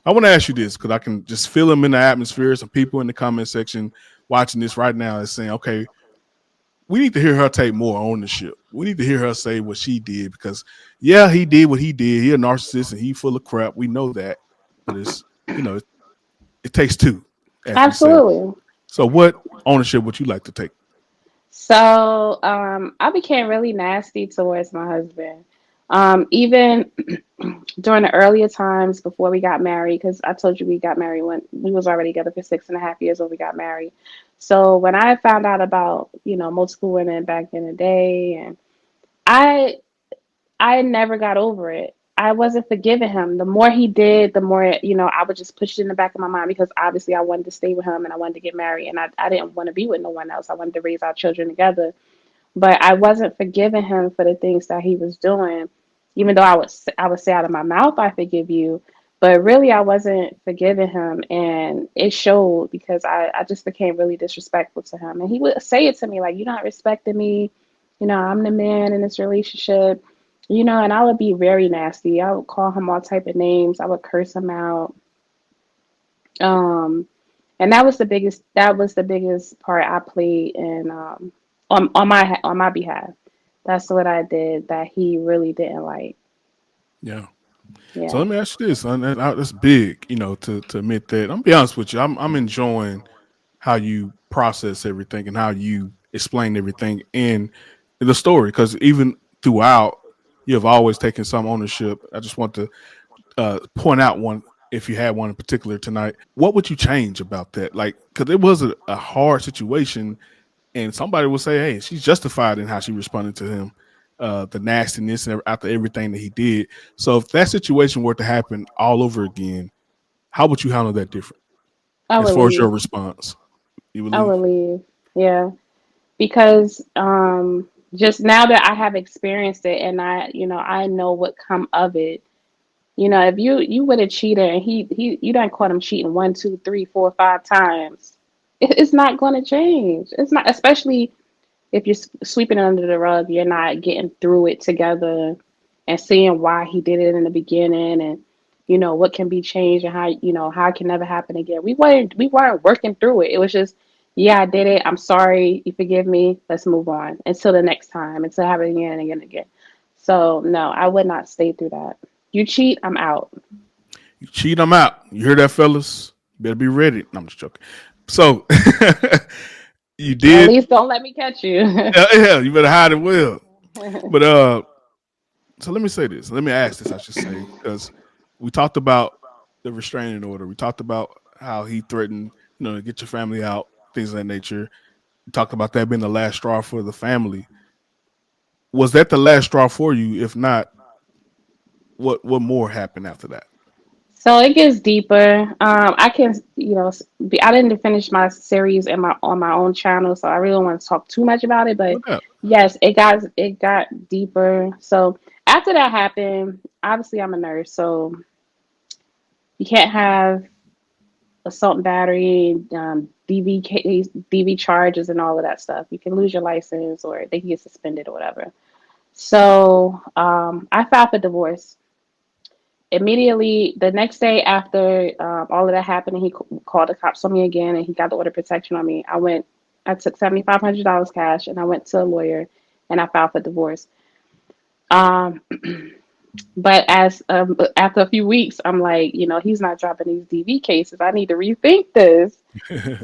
I want to ask you this because I can just feel them in the atmosphere. Some people in the comment section watching this right now is saying, okay, we need to hear her take more ownership. We need to hear her say what she did because, yeah, he did what he did. He a narcissist and he full of crap. We know that, but it's it takes two, as we say. Absolutely. So, what ownership would you like to take? So I became really nasty towards my husband. Even during the earlier times before we got married, because I told you we got married when we was already together for 6.5 years when we got married. So when I found out about, multiple women back in the day, and I I never got over it. I wasn't forgiving him. The more he did, the more, I would just push it in the back of my mind because obviously I wanted to stay with him and I wanted to get married and I didn't want to be with no one else. I wanted to raise our children together. But I wasn't forgiving him for the things that he was doing, even though I would say out of my mouth, I forgive you. But really, I wasn't forgiving him. And it showed because I just became really disrespectful to him. And he would say it to me like, "You're not respecting me. I'm the man in this relationship." And I would be very nasty. I would call him all type of names. I would curse him out. Um, and that was the biggest part I played in on my behalf. That's what I did that he really didn't like. Yeah. So Yeah. let me ask you this, and that's big, to admit that. I'm be honest with you. I'm enjoying how you process everything and how you explain everything in the story because even throughout, you have always taken some ownership. I just want to point out one if you had one in particular tonight. What would you change about that? Like, because it was a hard situation, and somebody will say, "Hey, she's justified in how she responded to him, the nastiness and after everything that he did." So, if that situation were to happen all over again, how would you handle that different I as would far as your leave. response? You I would believe? leave. Yeah. Because just now that I have experienced it and I know what come of it. If you with a cheater and he you done caught him cheating one, two, three, four, 5 times, it's not going to change. It's not, especially if you're sweeping it under the rug. You're not getting through it together and seeing why he did it in the beginning and what can be changed and how it can never happen again. We weren't working through it. It was just, yeah, I did it. I'm sorry. You forgive me. Let's move on until the next time, until it happens again and again and again. So no, I would not stay through that. You cheat, I'm out. You cheat, I'm out. You hear that, fellas? You better be ready. No, I'm just joking. So, you At did. least don't let me catch you. Yeah, you better hide it well. But so let me say this. Let me ask this. I should say because we talked about the restraining order. We talked about how he threatened, to get your family out, things of that nature. We talked about that being the last straw for the family. Was that the last straw for you? If not, what more happened after that? So it gets deeper. I can, I didn't finish my series on my own channel, so I really don't want to talk too much about it. No But doubt. yes, it got deeper. So after that happened, obviously I'm a nurse, so you can't have assault and battery, DV case, DV charges, and all of that stuff. You can lose your license, or they can get suspended or whatever. So I filed for divorce. Immediately the next day after all of that happened, and he called the cops on me again, and he got the order of protection on me. I took $7,500 cash, and I went to a lawyer, and I filed for divorce. Um, but as after a few weeks, I'm like, he's not dropping these DV cases. I need to rethink this.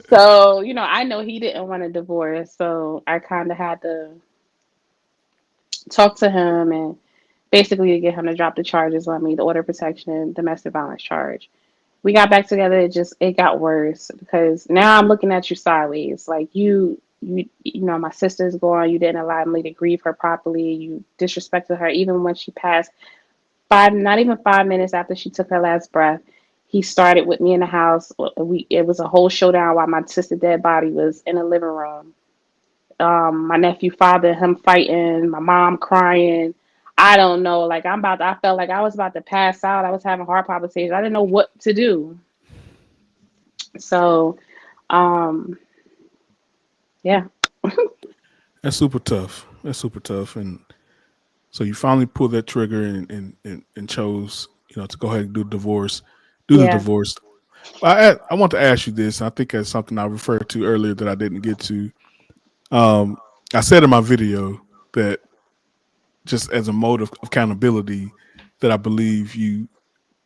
So, I know he didn't want a divorce, so I kind of had to talk to him and basically to get him to drop the charges on me, the order of protection and domestic violence charge. We got back together. It got worse because now I'm looking at you sideways. Like my sister's gone. You didn't allow me to grieve her properly. You disrespected her even when she passed not even 5 minutes after she took her last breath. He started with me in the house. It was a whole showdown while my sister dead body was in the living room. My nephew father, him fighting, my mom crying. I don't know. Like I felt like I was about to pass out. I was having heart palpitations. I didn't know what to do. So, um, yeah. That's super tough. That's super tough. And so you finally pulled that trigger and chose, to go ahead and do divorce. due to Yeah. divorce. I want to ask you this. I think that's something I referred to earlier that I didn't get to. Um, I said in my video that just as a mode of accountability, that I believe you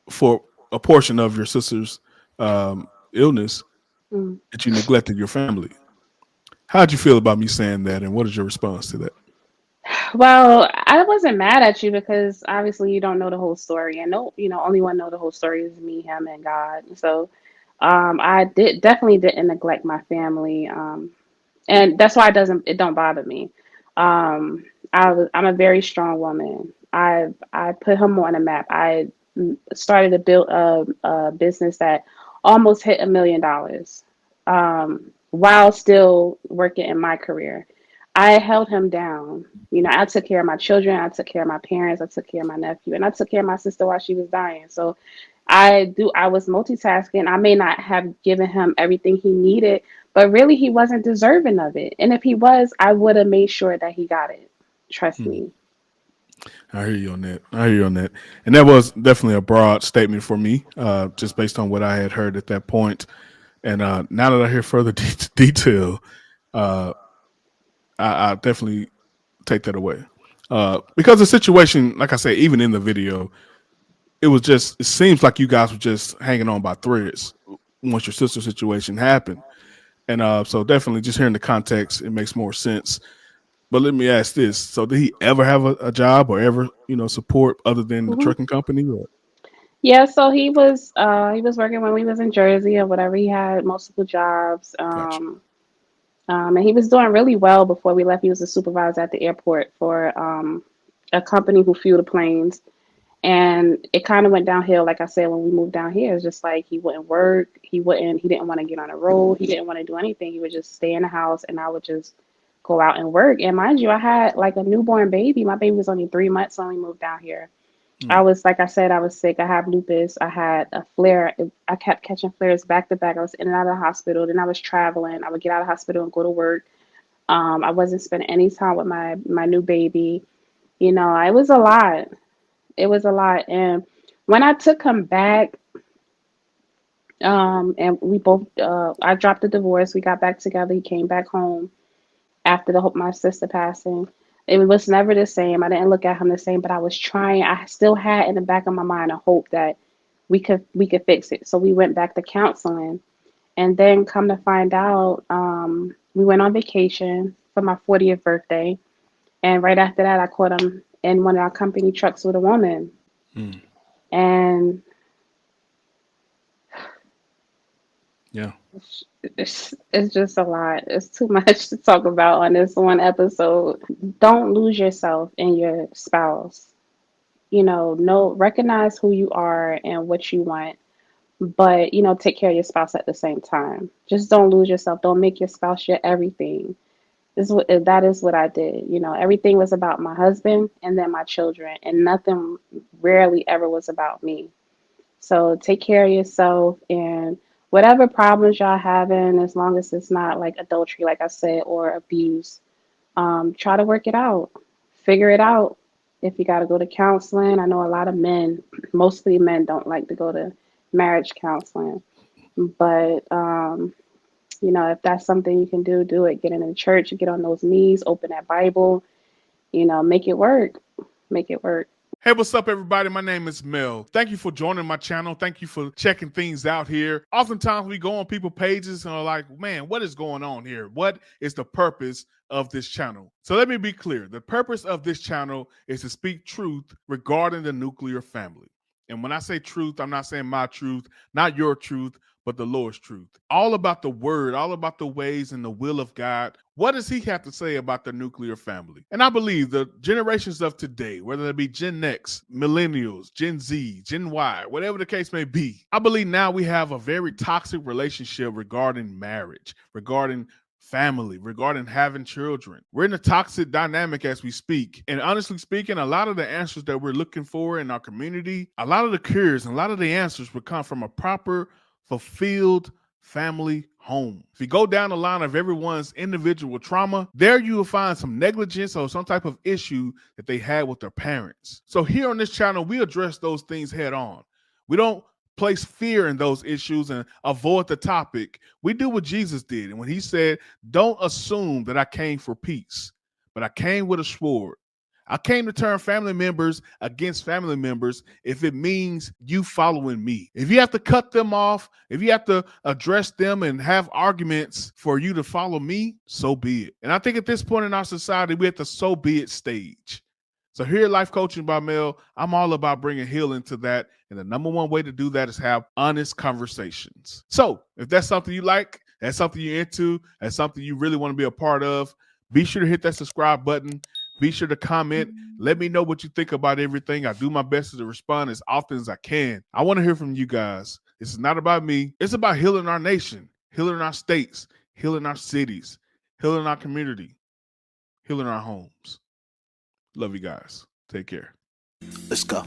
for a portion of your sister's illness Mm. that you neglected your family. How'd you feel about me saying that, and what is your response to that? Well, I wasn't mad at you because obviously you don't know the whole story, and no, only one know the whole story is me, him, and God. So, I did definitely didn't neglect my family. And that's why it don't bother me. I'm a very strong woman. I put him on a map. I started to build a business that almost hit $1 million, while still working in my career. I held him down. I took care of my children. I took care of my parents. I took care of my nephew, and I took care of my sister while she was dying. So I was multitasking. I may not have given him everything he needed, but really he wasn't deserving of it. And if he was, I would have made sure that he got it. Trust Hmm. me. I hear you on that. I hear you on that. And that was definitely a broad statement for me, just based on what I had heard at that point. And now that I hear further detail, uh, I definitely take that away. Because the situation, like I said, even in the video, it seems like you guys were just hanging on by threads once your sister situation happened. And so definitely just hearing the context, it makes more sense. But let me ask this: so did he ever have a job or ever, support other than the Hmm. trucking company? Or Yeah, so he was working when we was in Jersey or whatever. He had multiple jobs. gotcha. And he was doing really well before we left. He was a supervisor at the airport for a company who flew the planes. And it kind of went downhill, like I said, when we moved down here. It's just like he wouldn't work. He didn't want to get on the road. He didn't want to do anything. He would just stay in the house, and I would just go out and work. And mind you, I had like a newborn baby. My baby was only 3 months when we moved down here. Hmm. Like I said, I was sick. I had lupus. I had a flare. I kept catching flares back to back. I was in and out of the hospital. Then I was traveling. I would get out of the hospital and go to work. I wasn't spending any time with my new baby. It was a lot. It was a lot. And when I took him back, and we both, I dropped the divorce. We got back together. He came back home after my sister passing. It was never the same. I didn't look at him the same, but I was trying. I still had in the back of my mind a hope that we could fix it. So we went back to counseling, and then come to find out, we went on vacation for my 40th birthday, and right after that, I caught him in one of our company trucks with a woman, Hmm. and Yeah. it's just a lot. It's too much to talk about on this one episode. Don't lose yourself in your spouse. Know recognize who you are and what you want, but take care of your spouse at the same time. Just don't lose yourself. Don't make your spouse your everything. That is what I did. Everything was about my husband and then my children, and nothing rarely ever was about me. So take care of yourself, and whatever problems y'all having, as long as it's not like adultery, like I said, or abuse, try to work it out. Figure it out. If you got to go to counseling, I know a lot of men, mostly men, don't like to go to marriage counseling. But if that's something you can do, do it. Get in the church, get on those knees, open that Bible, make it work. Make it work. Hey, what's up, everybody? My name is Mel. Thank you for joining my channel. Thank you for checking things out here. Oftentimes, we go on people's pages and are like, man, what is going on here? What is the purpose of this channel? So let me be clear. The purpose of this channel is to speak truth regarding the nuclear family. And when I say truth, I'm not saying my truth, not your truth, but the Lord's truth. All about the word, all about the ways and the will of God. What does he have to say about the nuclear family? And I believe the generations of today, whether it be Gen X, millennials, Gen Z, Gen Y, whatever the case may be, I believe now we have a very toxic relationship regarding marriage, regarding family, regarding having children. We're in a toxic dynamic as we speak. And honestly speaking, a lot of the answers that we're looking for in our community, a lot of the cures and a lot of the answers would come from a proper, fulfilled family home. If you go down the line of everyone's individual trauma, there you will find some negligence or some type of issue that they had with their parents. So here on this channel, we address those things head on. We don't place fear in those issues and avoid the topic. We do what Jesus did. And when he said, don't assume that I came for peace, but I came with a sword. I came to turn family members against family members if it means you following me. If you have to cut them off, if you have to address them and have arguments for you to follow me, so be it. And I think at this point in our society, we're at the so be it stage. So here at Life Coaching by Mel, I'm all about bringing healing to that. And the number one way to do that is have honest conversations. So if that's something you like, that's something you're into, that's something you really want to be a part of, be sure to hit that subscribe button. Be sure to comment. Let me know what you think about everything. I do my best to respond as often as I can. I want to hear from you guys. This is not about me. It's about healing our nation, healing our states, healing our cities, healing our community, healing our homes. Love you guys. Take care. Let's go.